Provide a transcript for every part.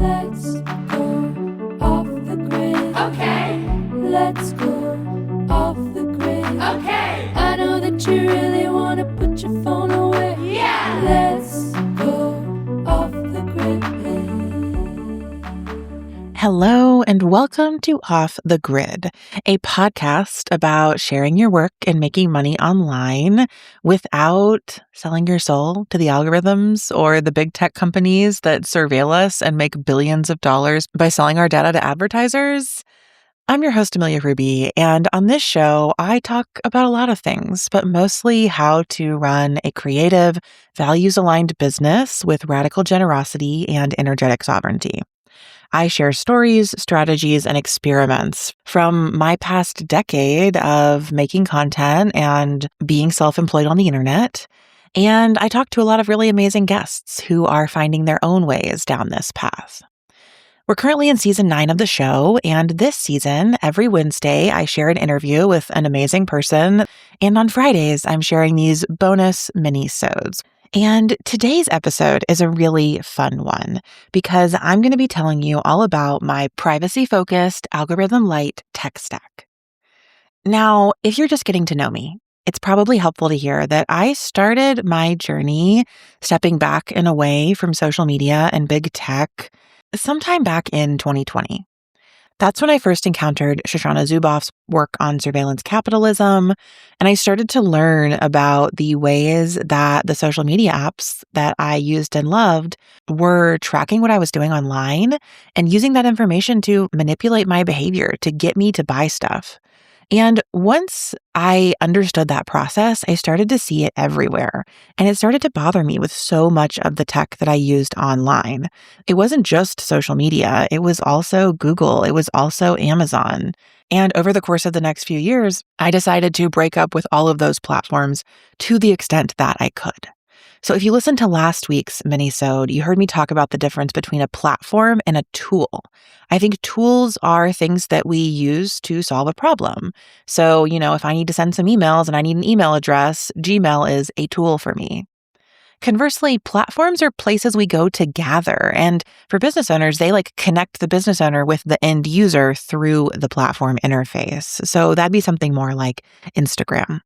Let's go off the grid. Okay. Let's go off the grid. Okay. I know that you really want to put your phone away. Yeah. Let's go off the grid. Hello, and welcome to Off the Grid, a podcast about sharing your work and making money online without selling your soul to the algorithms or the big tech companies that surveil us and make billions of dollars by selling our data to advertisers. I'm your host, Amelia Ruby, and on this show, I talk about a lot of things, but mostly how to run a creative, values-aligned business with radical generosity and energetic sovereignty. I share stories, strategies, and experiments from my past decade of making content and being self-employed on the internet. And I talk to a lot of really amazing guests who are finding their own ways down this path. We're currently in season 9 of the show, and this season, every Wednesday, I share an interview with an amazing person, and on Fridays, I'm sharing these bonus mini-sodes. And today's episode is a really fun one because I'm going to be telling you all about my privacy-focused Algorithm-Lite tech stack. Now, if you're just getting to know me, it's probably helpful to hear that I started my journey stepping back and away from social media and big tech sometime back in 2020. That's when I first encountered Shoshana Zuboff's work on surveillance capitalism, and I started to learn about the ways that the social media apps that I used and loved were tracking what I was doing online and using that information to manipulate my behavior to get me to buy stuff. And once I understood that process, I started to see it everywhere. And it started to bother me with so much of the tech that I used online. It wasn't just social media. It was also Google. It was also Amazon. And over the course of the next few years, I decided to break up with all of those platforms to the extent that I could. So if you listened to last week's minisode, you heard me talk about the difference between a platform and a tool. I think tools are things that we use to solve a problem. So, if I need to send some emails and I need an email address, Gmail is a tool for me. Conversely, platforms are places we go to gather. And for business owners, they connect the business owner with the end user through the platform interface. So that'd be something more like Instagram.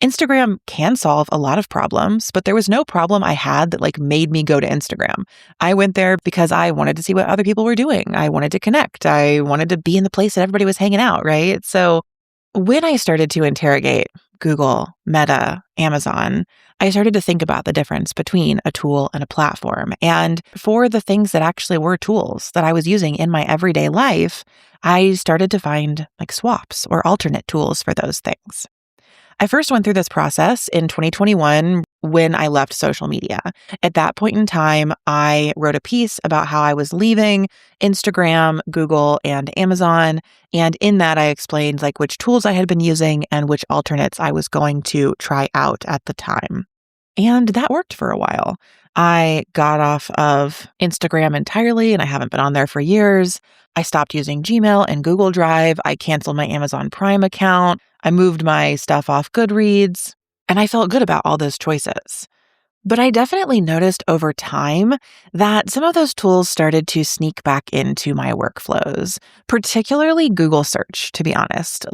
Instagram can solve a lot of problems, but there was no problem I had that made me go to Instagram. I went there because I wanted to see what other people were doing. I wanted to connect. I wanted to be in the place that everybody was hanging out, right? So when I started to interrogate Google, Meta, Amazon, I started to think about the difference between a tool and a platform. And for the things that actually were tools that I was using in my everyday life, I started to find swaps or alternate tools for those things. I first went through this process in 2021 when I left social media. At that point in time, I wrote a piece about how I was leaving Instagram, Google, and Amazon. And in that, I explained which tools I had been using and which alternates I was going to try out at the time. And that worked for a while. I got off of Instagram entirely, and I haven't been on there for years. I stopped using Gmail and Google Drive. I canceled my Amazon Prime account. I moved my stuff off Goodreads, and I felt good about all those choices. But I definitely noticed over time that some of those tools started to sneak back into my workflows, particularly Google search, to be honest.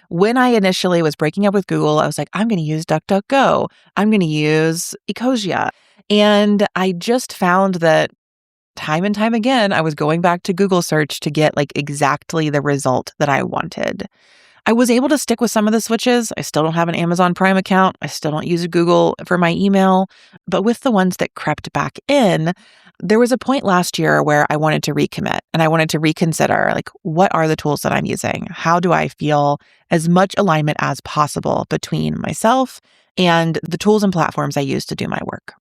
When I initially was breaking up with Google, I was I'm going to use DuckDuckGo. I'm going to use Ecosia. And I just found that time and time again, I was going back to Google search to get exactly the result that I wanted. I was able to stick with some of the switches. I still don't have an Amazon Prime account. I still don't use Google for my email. But with the ones that crept back in, there was a point last year where I wanted to recommit and I wanted to reconsider, what are the tools that I'm using? How do I feel as much alignment as possible between myself and the tools and platforms I use to do my work?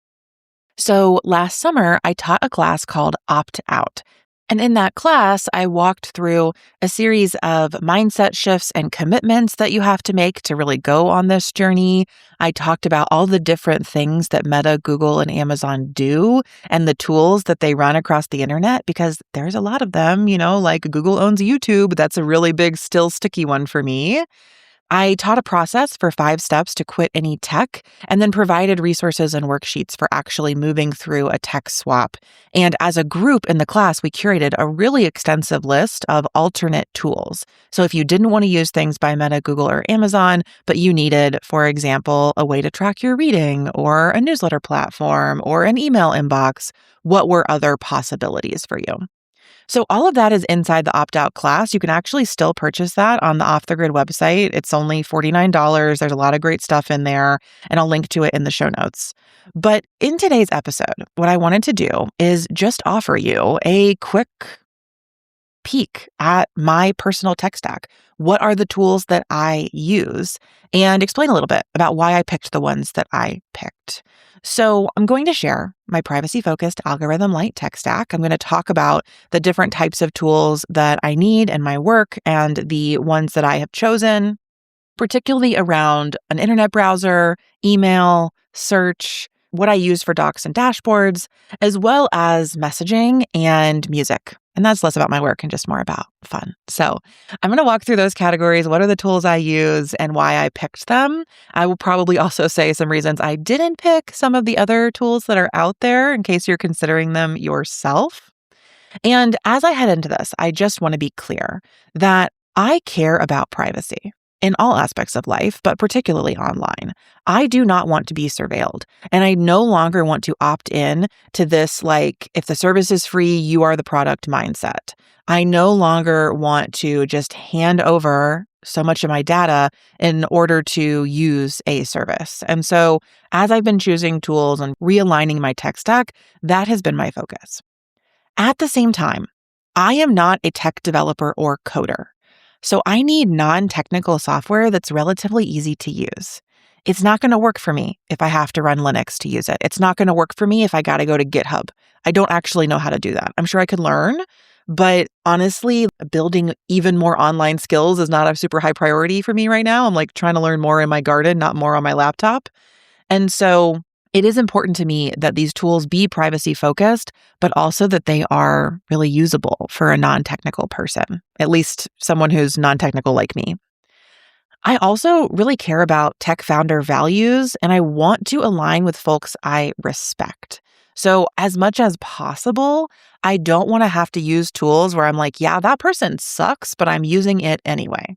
So last summer, I taught a class called Opt Out. And in that class, I walked through a series of mindset shifts and commitments that you have to make to really go on this journey. I talked about all the different things that Meta, Google, and Amazon do and the tools that they run across the internet, because there's a lot of them, Google owns YouTube. That's a really big, still sticky one for me. I taught a process for 5 steps to quit any tech and then provided resources and worksheets for actually moving through a tech swap. And as a group in the class, we curated a really extensive list of alternate tools. So if you didn't want to use things by Meta, Google, or Amazon, but you needed, for example, a way to track your reading or a newsletter platform or an email inbox, what were other possibilities for you? So all of that is inside the opt-out class. You can actually still purchase that on the Off the Grid website. It's only $49. There's a lot of great stuff in there, and I'll link to it in the show notes. But in today's episode, what I wanted to do is just offer you a quick peek at my personal tech stack. What are the tools that I use? And explain a little bit about why I picked the ones that I picked. So I'm going to share my privacy-focused Algorithm-Lite tech stack. I'm going to talk about the different types of tools that I need in my work and the ones that I have chosen, particularly around an internet browser, email, search, what I use for docs and dashboards, as well as messaging and music. And that's less about my work and just more about fun. So I'm going to walk through those categories. What are the tools I use and why I picked them? I will probably also say some reasons I didn't pick some of the other tools that are out there in case you're considering them yourself. And as I head into this, I just want to be clear that I care about privacy in all aspects of life, but particularly online. I do not want to be surveilled, and I no longer want to opt in to this, like, if the service is free, you are the product mindset. I no longer want to just hand over so much of my data in order to use a service. And so as I've been choosing tools and realigning my tech stack, that has been my focus. At the same time, I am not a tech developer or coder. So I need non-technical software that's relatively easy to use. It's not going to work for me if I have to run Linux to use it. It's not going to work for me if I got to go to GitHub. I don't actually know how to do that. I'm sure I could learn, but honestly, building even more online skills is not a super high priority for me right now. I'm like trying to learn more in my garden, not more on my laptop. And so it is important to me that these tools be privacy focused, but also that they are really usable for a non-technical person, at least someone who's non-technical like me. I also really care about tech founder values, and I want to align with folks I respect. So as much as possible, I don't want to have to use tools where I'm like, yeah, that person sucks, but I'm using it anyway.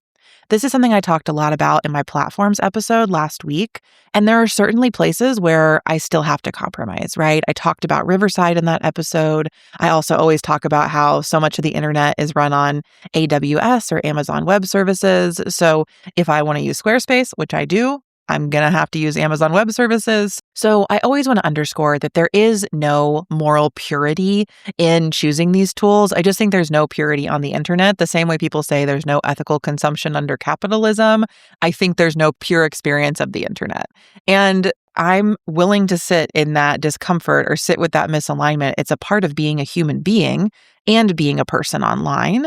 This is something I talked a lot about in my platforms episode last week. And there are certainly places where I still have to compromise, right? I talked about Riverside in that episode. I also always talk about how so much of the internet is run on AWS or Amazon Web Services. So if I want to use Squarespace, which I do, I'm going to have to use Amazon Web Services. So I always want to underscore that there is no moral purity in choosing these tools. I just think there's no purity on the internet. The same way people say there's no ethical consumption under capitalism, I think there's no pure experience of the internet. And I'm willing to sit in that discomfort or sit with that misalignment. It's a part of being a human being and being a person online.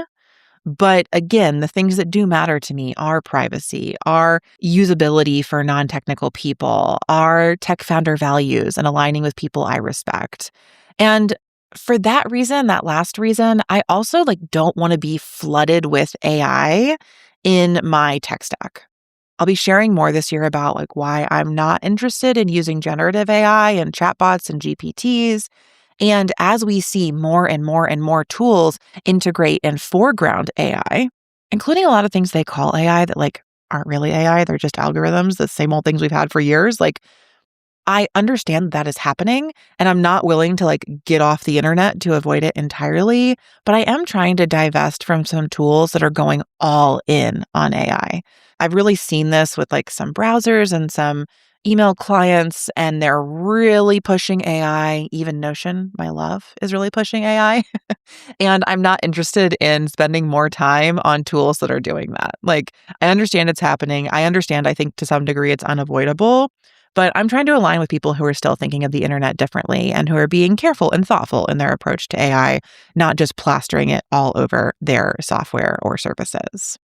But again, the things that do matter to me are privacy, are usability for non-technical people, are tech founder values and aligning with people I respect. And for that reason, that last reason, I also don't want to be flooded with AI in my tech stack. I'll be sharing more this year about why I'm not interested in using generative AI and chatbots and GPTs. And as we see more and more and more tools integrate and foreground AI, including a lot of things they call AI that aren't really AI, they're just algorithms, the same old things we've had for years. I understand that is happening, and I'm not willing to get off the internet to avoid it entirely, but I am trying to divest from some tools that are going all in on AI. I've really seen this with some browsers and some email clients, and they're really pushing AI. Even Notion, my love, is really pushing AI. And I'm not interested in spending more time on tools that are doing that. I understand it's happening. I understand, I think to some degree it's unavoidable, but I'm trying to align with people who are still thinking of the internet differently and who are being careful and thoughtful in their approach to AI, not just plastering it all over their software or services.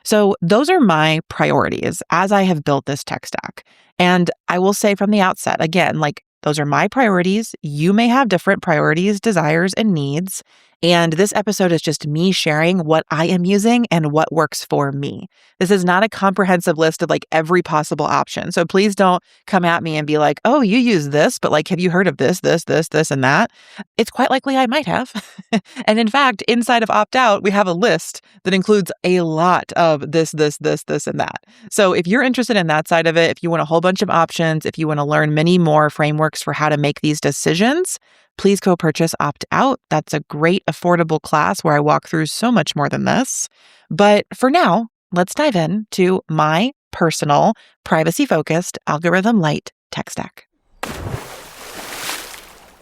So those are my priorities as I have built this tech stack. And I will say from the outset, again, Those are my priorities. You may have different priorities, desires, and needs. And this episode is just me sharing what I am using and what works for me. This is not a comprehensive list of like every possible option. So please don't come at me and be like, oh, you use this, but like, have you heard of this, and that? It's quite likely I might have. And in fact, inside of Opt Out, we have a list that includes a lot of this, and that. So if you're interested in that side of it, if you want a whole bunch of options, if you want to learn many more frameworks for how to make these decisions, please go purchase Opt Out. That's a great, affordable class where I walk through so much more than this. But for now, let's dive into my personal, privacy-focused Algorithm-Lite tech stack.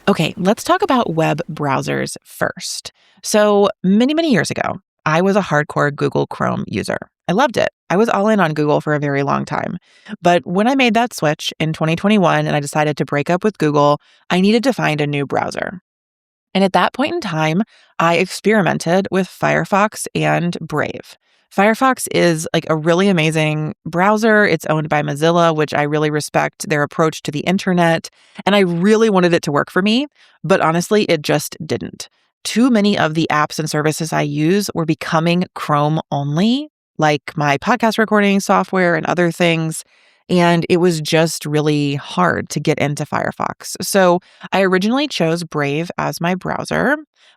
Okay, let's talk about web browsers first. So many years ago, I was a hardcore Google Chrome user. I loved it. I was all in on Google for a very long time. But when I made that switch in 2021 and I decided to break up with Google, I needed to find a new browser. And at that point in time, I experimented with Firefox and Brave. Firefox is like a really amazing browser. It's owned by Mozilla, which I really respect their approach to the internet. And I really wanted it to work for me, but honestly, it just didn't. Too many of the apps and services I use were becoming Chrome only, like my podcast recording software and other things. And it was just really hard to get into Firefox. So I originally chose Brave as my browser,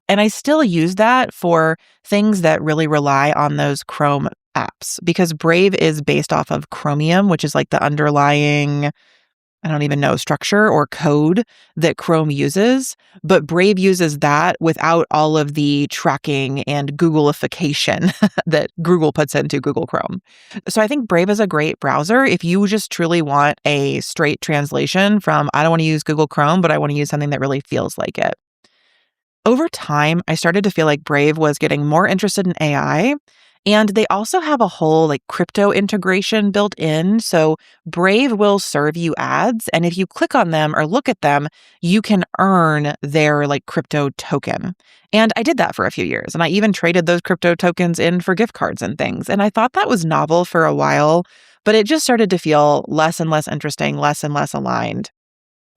and I still use that for things that really rely on those Chrome apps because Brave is based off of Chromium, which is like the underlying, I don't even know, structure or code that Chrome uses, but Brave uses that without all of the tracking and Googleification that Google puts into Google Chrome. So I think Brave is a great browser if you just truly want a straight translation from, I don't want to use Google Chrome, but I want to use something that really feels like it. Over time, I started to feel like Brave was getting more interested in AI. And they also have a whole like crypto integration built in. So Brave will serve you ads. And if you click on them or look at them, you can earn their like crypto token. And I did that for a few years. And I even traded those crypto tokens in for gift cards and things. And I thought that was novel for a while, but it just started to feel less and less interesting, less and less aligned.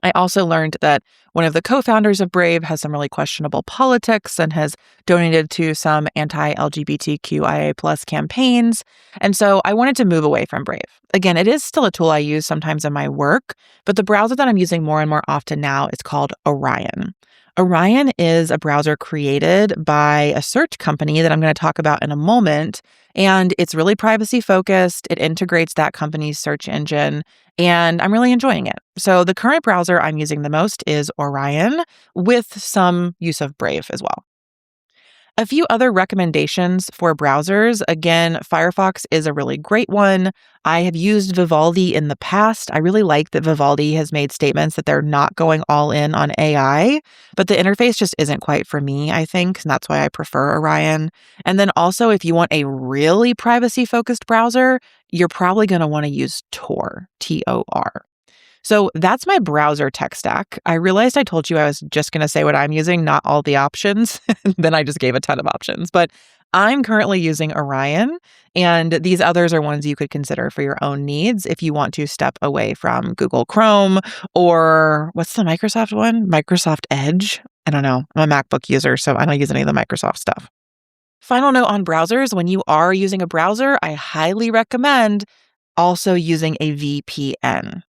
I also learned that one of the co-founders of Brave has some really questionable politics and has donated to some anti-LGBTQIA+ campaigns. And so I wanted to move away from Brave. Again, it is still a tool I use sometimes in my work, but the browser that I'm using more and more often now is called Orion. Orion is a browser created by a search company that I'm going to talk about in a moment. And it's really privacy focused. It integrates that company's search engine, and I'm really enjoying it. So the current browser I'm using the most is Orion with some use of Brave as well. A few other recommendations for browsers. Again, Firefox is a really great one. I have used Vivaldi in the past. I really like that Vivaldi has made statements that they're not going all in on AI, but the interface just isn't quite for me, I think, and that's why I prefer Orion. And then also, if you want a really privacy-focused browser, you're probably going to want to use Tor, Tor. So that's my browser tech stack. I realized I told you I was just going to say what I'm using, not all the options. Then I just gave a ton of options. But I'm currently using Orion, and these others are ones you could consider for your own needs if you want to step away from Google Chrome or what's the Microsoft one? Microsoft Edge? I don't know. I'm a MacBook user, so I don't use any of the Microsoft stuff. Final note on browsers, when you are using a browser, I highly recommend also using a VPN.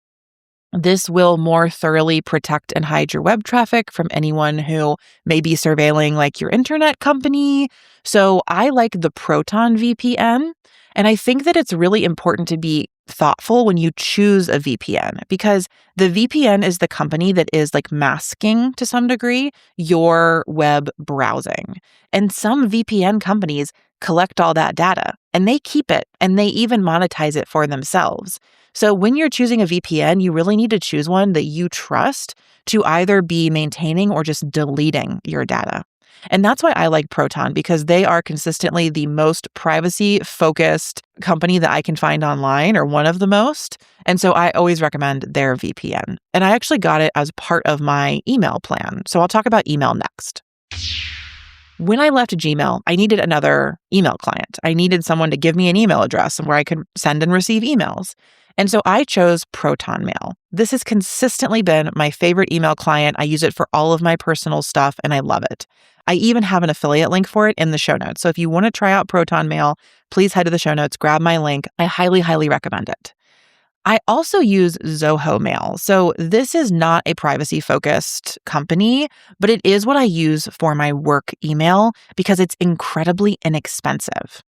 This will more thoroughly protect and hide your web traffic from anyone who may be surveilling like your internet company. So I like the Proton VPN. And I think that it's really important to be thoughtful when you choose a VPN because the VPN is the company that is like masking to some degree your web browsing. And some VPN companies collect all that data and they keep it and they even monetize it for themselves. So when you're choosing a VPN, you really need to choose one that you trust to either be maintaining or just deleting your data. And that's why I like Proton because they are consistently the most privacy-focused company that I can find online, or one of the most. And so I always recommend their VPN. And I actually got it as part of my email plan. So I'll talk about email next. When I left Gmail, I needed another email client. I needed someone to give me an email address where I could send and receive emails. And so I chose Proton Mail. This has consistently been my favorite email client. I use it for all of my personal stuff and I love it. I even have an affiliate link for it in the show notes. So if you want to try out Proton Mail, please head to the show notes, grab my link. I highly, highly recommend it. I also use Zoho Mail. So this is not a privacy-focused company, but it is what I use for my work email because it's incredibly inexpensive.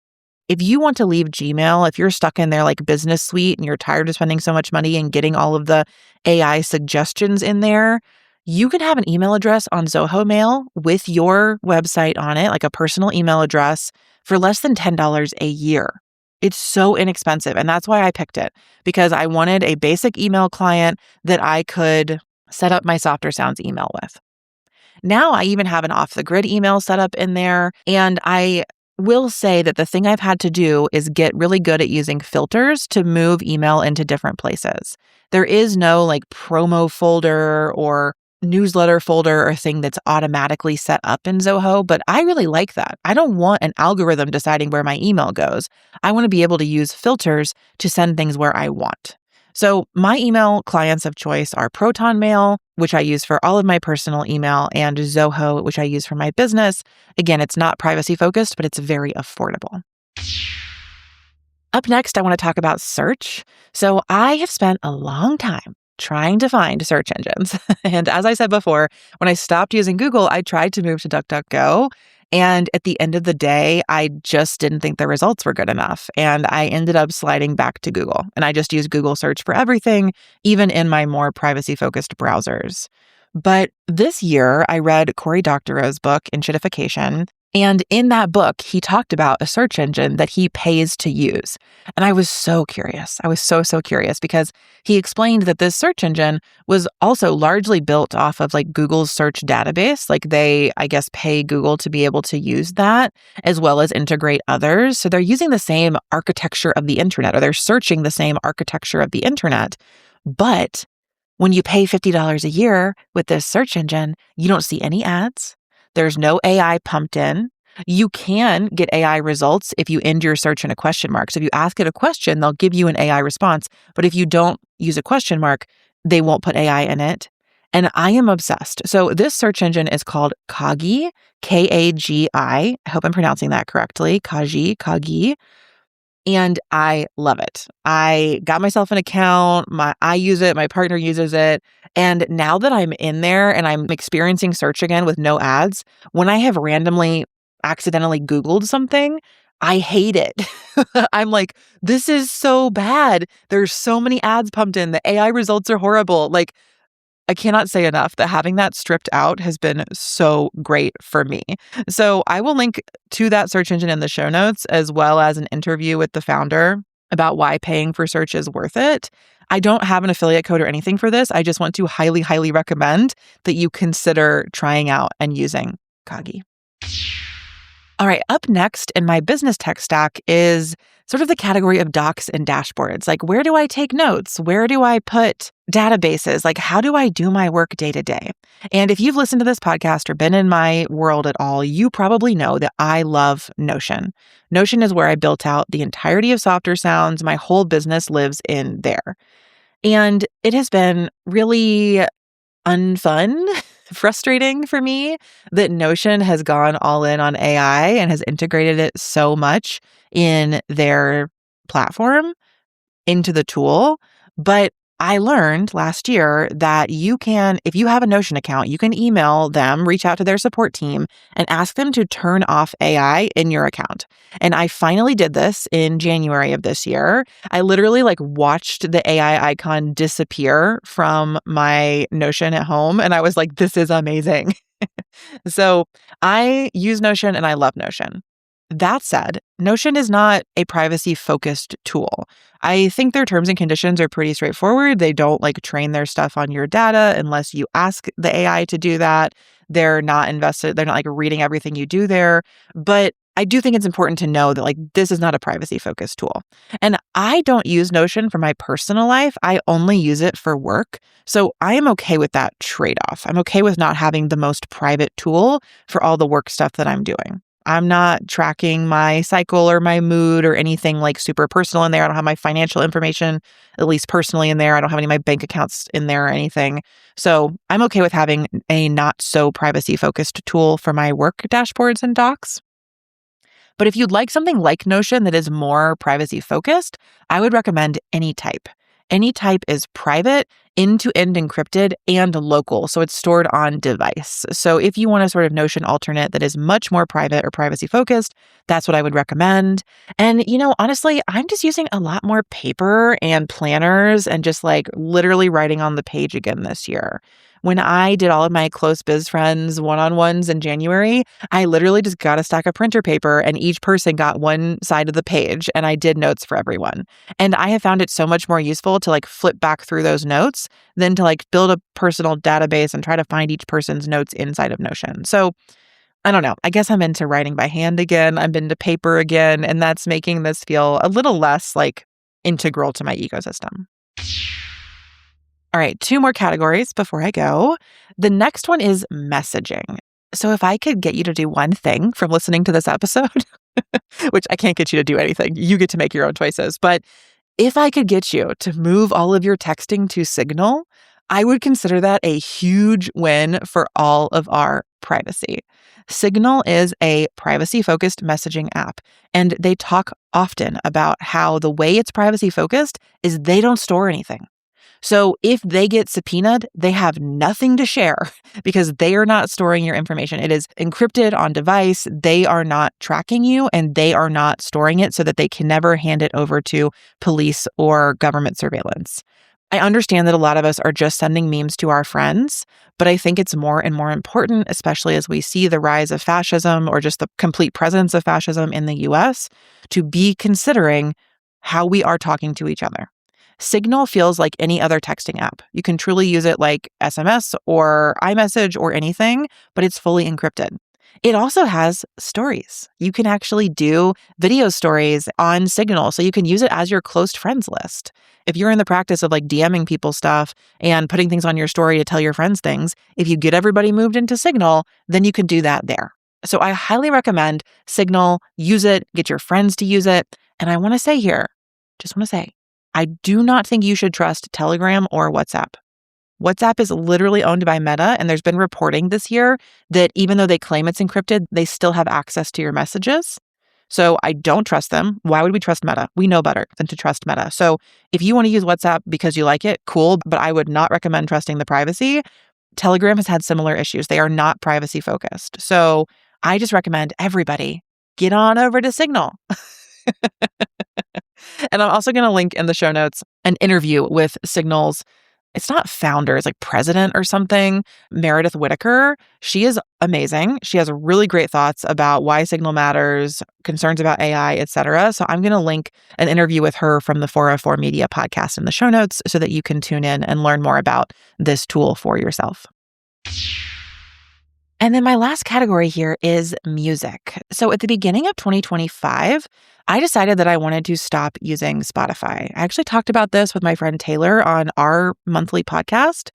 If you want to leave Gmail, if you're stuck in their like business suite and you're tired of spending so much money and getting all of the AI suggestions in there, you can have an email address on Zoho Mail with your website on it, like a personal email address, for less than $10 a year. It's so inexpensive. And that's why I picked it, because I wanted a basic email client that I could set up my Softer Sounds email with. Now I even have an off the grid email set up in there. And I will say that the thing I've had to do is get really good at using filters to move email into different places. There is no like promo folder or newsletter folder or thing that's automatically set up in Zoho, but I really like that. I don't want an algorithm deciding where my email goes. I want to be able to use filters to send things where I want. So my email clients of choice are Proton Mail, which I use for all of my personal email, and Zoho, which I use for my business. Again, it's not privacy focused, but it's very affordable. Up next, I want to talk about search. So I have spent a long time trying to find search engines. And as I said before, when I stopped using Google, I tried to move to DuckDuckGo. And at the end of the day, I just didn't think the results were good enough. And I ended up sliding back to Google. And I just use Google search for everything, even in my more privacy-focused browsers. But this year, I read Cory Doctorow's book, Enshittification. And in that book, he talked about a search engine that he pays to use. And I was so curious. I was so curious because he explained that this search engine was also largely built off of like Google's search database. Like they, I guess, pay Google to be able to use that as well as integrate others. So they're using the same architecture of the internet, or they're searching the same architecture of the internet. But when you pay $50 a year with this search engine, you don't see any ads. There's no AI pumped in. You can get AI results if you end your search in a question mark. So if you ask it a question, they'll give you an AI response. But if you don't use a question mark, they won't put AI in it. And I am obsessed. So this search engine is called Kagi, Kagi. I hope I'm pronouncing that correctly. Kagi. And I love it. I got myself an account. I use it. My partner uses it. And now that I'm in there and I'm experiencing search again with no ads, when I have randomly accidentally Googled something, I hate it. I'm like, this is so bad. There's so many ads pumped in. The AI results are horrible. Like, I cannot say enough that having that stripped out has been so great for me. So I will link to that search engine in the show notes, as well as an interview with the founder about why paying for search is worth it. I don't have an affiliate code or anything for this. I just want to highly, highly recommend that you consider trying out and using Kagi. All right, up next in my business tech stack is sort of the category of docs and dashboards. Like, where do I take notes? Where do I put databases? Like, how do I do my work day to day? And if you've listened to this podcast or been in my world at all, you probably know that I love Notion. Notion is where I built out the entirety of Softer Sounds. My whole business lives in there. And it has been really unfun, frustrating for me that Notion has gone all in on AI and has integrated it so much in their platform into the tool. But I learned last year that you can, if you have a Notion account, you can email them, reach out to their support team, and ask them to turn off AI in your account. And I finally did this in January of this year. I literally watched the AI icon disappear from my Notion at home. And I was like, this is amazing. So I use Notion and I love Notion. That said, Notion is not a privacy-focused tool. I think their terms and conditions are pretty straightforward. They don't train their stuff on your data unless you ask the AI to do that. They're not invested. They're not reading everything you do there. But I do think it's important to know that this is not a privacy-focused tool. And I don't use Notion for my personal life. I only use it for work. So I am okay with that trade-off. I'm okay with not having the most private tool for all the work stuff that I'm doing. I'm not tracking my cycle or my mood or anything like super personal in there. I don't have my financial information, at least personally, in there. I don't have any of my bank accounts in there or anything. So I'm okay with having a not so privacy focused tool for my work dashboards and docs. But if you'd like something like Notion that is more privacy focused, I would recommend Anytype. Anytype is private, end-to-end encrypted, and local, so it's stored on device. So if you want a sort of Notion alternate that is much more private or privacy focused, that's what I would recommend. And, honestly, I'm just using a lot more paper and planners and just like literally writing on the page again this year. When I did all of my close biz friends one-on-ones in January, I literally just got a stack of printer paper and each person got one side of the page and I did notes for everyone. And I have found it so much more useful to like flip back through those notes than to like build a personal database and try to find each person's notes inside of Notion. So I don't know. I guess I'm into writing by hand again. I'm into paper again, and that's making this feel a little less like integral to my ecosystem. All right, 2 more categories before I go. The next one is messaging. So if I could get you to do one thing from listening to this episode, which I can't get you to do anything, you get to make your own choices. But if I could get you to move all of your texting to Signal, I would consider that a huge win for all of our privacy. Signal is a privacy-focused messaging app, and they talk often about how the way it's privacy-focused is they don't store anything. So if they get subpoenaed, they have nothing to share because they are not storing your information. It is encrypted on device. They are not tracking you and they are not storing it so that they can never hand it over to police or government surveillance. I understand that a lot of us are just sending memes to our friends, but I think it's more and more important, especially as we see the rise of fascism or just the complete presence of fascism in the US, to be considering how we are talking to each other. Signal feels like any other texting app. You can truly use it like SMS or iMessage or anything, but it's fully encrypted. It also has stories. You can actually do video stories on Signal, so you can use it as your close friends list. If you're in the practice of like DMing people stuff and putting things on your story to tell your friends things, if you get everybody moved into Signal, then you can do that there. So I highly recommend Signal. Use it, get your friends to use it. And I want to say here, I do not think you should trust Telegram or WhatsApp. WhatsApp is literally owned by Meta, and there's been reporting this year that even though they claim it's encrypted, they still have access to your messages. So I don't trust them. Why would we trust Meta? We know better than to trust Meta. So if you want to use WhatsApp because you like it, cool, but I would not recommend trusting the privacy. Telegram has had similar issues. They are not privacy focused. So I just recommend everybody get on over to Signal. And I'm also going to link in the show notes an interview with Signal's, it's not founder, it's like president or something, Meredith Whitaker. She is amazing. She has really great thoughts about why Signal matters, concerns about AI, etc. So I'm going to link an interview with her from the 404 Media podcast in the show notes so that you can tune in and learn more about this tool for yourself. And then my last category here is music. So at the beginning of 2025, I decided that I wanted to stop using Spotify. I actually talked about this with my friend Taylor on our monthly podcast.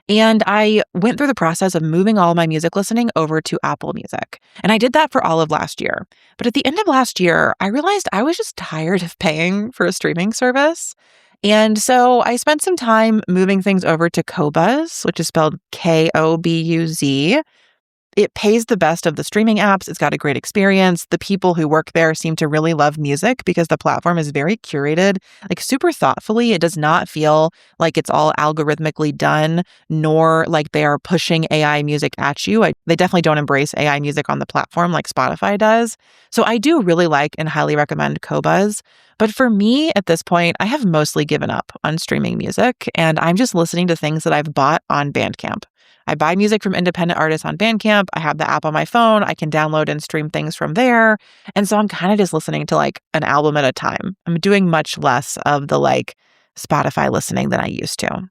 And I went through the process of moving all my music listening over to Apple Music. And I did that for all of last year. But at the end of last year, I realized I was just tired of paying for a streaming service. And so I spent some time moving things over to Qobuz, which is spelled Kobuz. It pays the best of the streaming apps. It's got a great experience. The people who work there seem to really love music because the platform is very curated, like super thoughtfully. It does not feel like it's all algorithmically done, nor like they are pushing AI music at you. They definitely don't embrace AI music on the platform like Spotify does. So I do really like and highly recommend Qobuz. But for me at this point, I have mostly given up on streaming music and I'm just listening to things that I've bought on Bandcamp. I buy music from independent artists on Bandcamp. I have the app on my phone. I can download and stream things from there. And so I'm kind of just listening to like an album at a time. I'm doing much less of the like Spotify listening than I used to.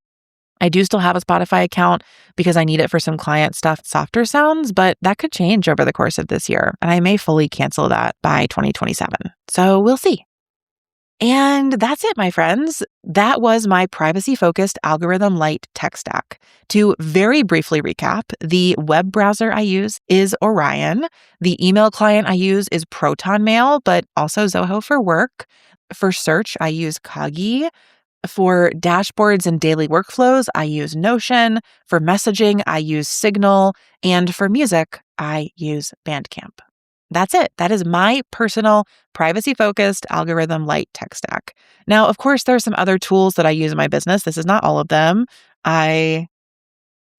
I do still have a Spotify account because I need it for some client stuff, softer sounds, but that could change over the course of this year. And I may fully cancel that by 2027. So we'll see. And that's it, my friends. That was my privacy-focused Algorithm-Lite tech stack. To very briefly recap, the web browser I use is Orion. The email client I use is Proton Mail, but also Zoho for work. For search, I use Kagi. For dashboards and daily workflows, I use Notion. For messaging, I use Signal. And for music, I use Bandcamp. That's it. That is my personal privacy-focused Algorithm-Lite tech stack. Now, of course, there are some other tools that I use in my business. This is not all of them. I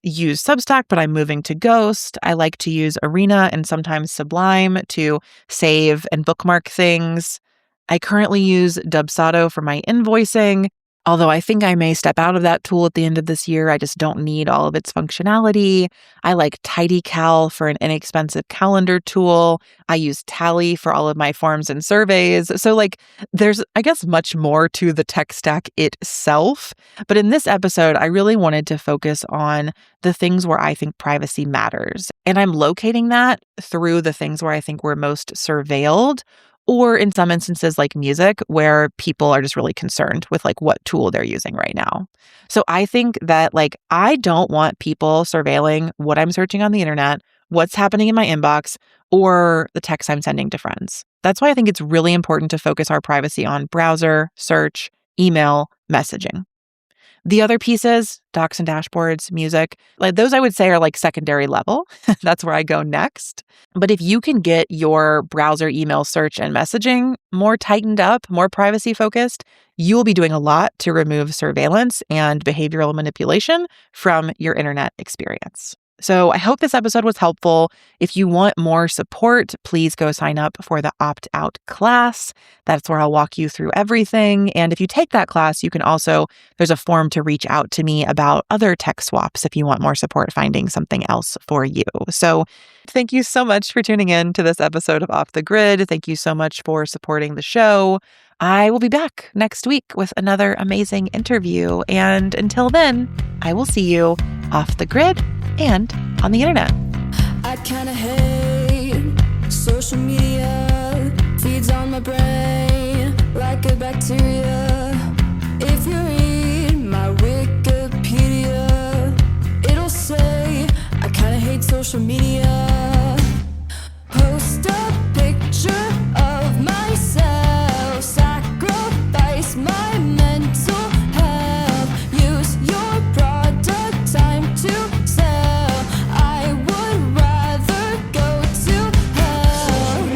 use Substack, but I'm moving to Ghost. I like to use Arena and sometimes Sublime to save and bookmark things. I currently use Dubsado for my invoicing, although I think I may step out of that tool at the end of this year. I just don't need all of its functionality. I like TidyCal for an inexpensive calendar tool. I use Tally for all of my forms and surveys. So there's, I guess, much more to the tech stack itself. But in this episode, I really wanted to focus on the things where I think privacy matters. And I'm locating that through the things where I think we're most surveilled, or in some instances like music, where people are just really concerned with what tool they're using right now. So I think that I don't want people surveilling what I'm searching on the internet, what's happening in my inbox, or the texts I'm sending to friends. That's why I think it's really important to focus our privacy on browser, search, email, messaging. The other pieces, docs and dashboards, music, those I would say are secondary level. That's where I go next. But if you can get your browser, email, search, and messaging more tightened up, more privacy focused, you will be doing a lot to remove surveillance and behavioral manipulation from your internet experience. So I hope this episode was helpful. If you want more support, please go sign up for the opt-out class. That's where I'll walk you through everything. And if you take that class, you can also, there's a form to reach out to me about other tech swaps if you want more support finding something else for you. So thank you so much for tuning in to this episode of Off the Grid. Thank you so much for supporting the show. I will be back next week with another amazing interview. And until then, I will see you off the grid and on the internet. I kinda hate social media, feeds on my brain like a bacteria. If you read my Wikipedia, it'll say I kinda hate social media. Post a picture of myself, sacrifice my mental health, use your product, time to sell. I would rather go to hell.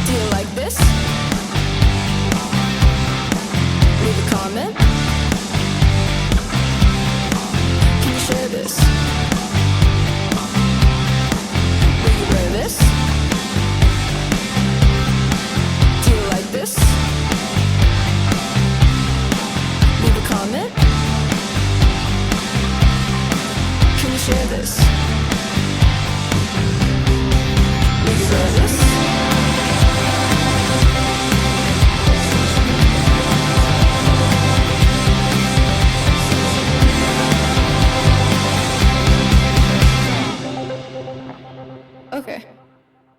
Do you like this? Leave a comment. Can you share this? Will you wear this? Do you like this? Leave a comment. Can you share this? Will you wear this? Okay.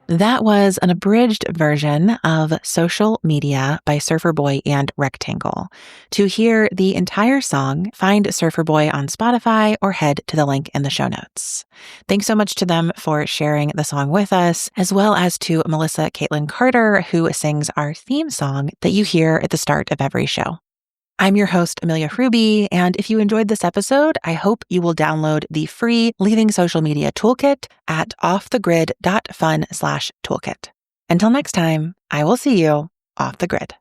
That was an abridged version of Social Media by Surfer Boy and Rectangle. To hear the entire song, find Surfer Boy on Spotify or head to the link in the show notes. Thanks so much to them for sharing the song with us, as well as to Melissa Caitlin Carter, who sings our theme song that you hear at the start of every show. I'm your host, Amelia Ruby, and if you enjoyed this episode, I hope you will download the free Leaving Social Media Toolkit at offthegrid.fun/toolkit. Until next time, I will see you off the grid.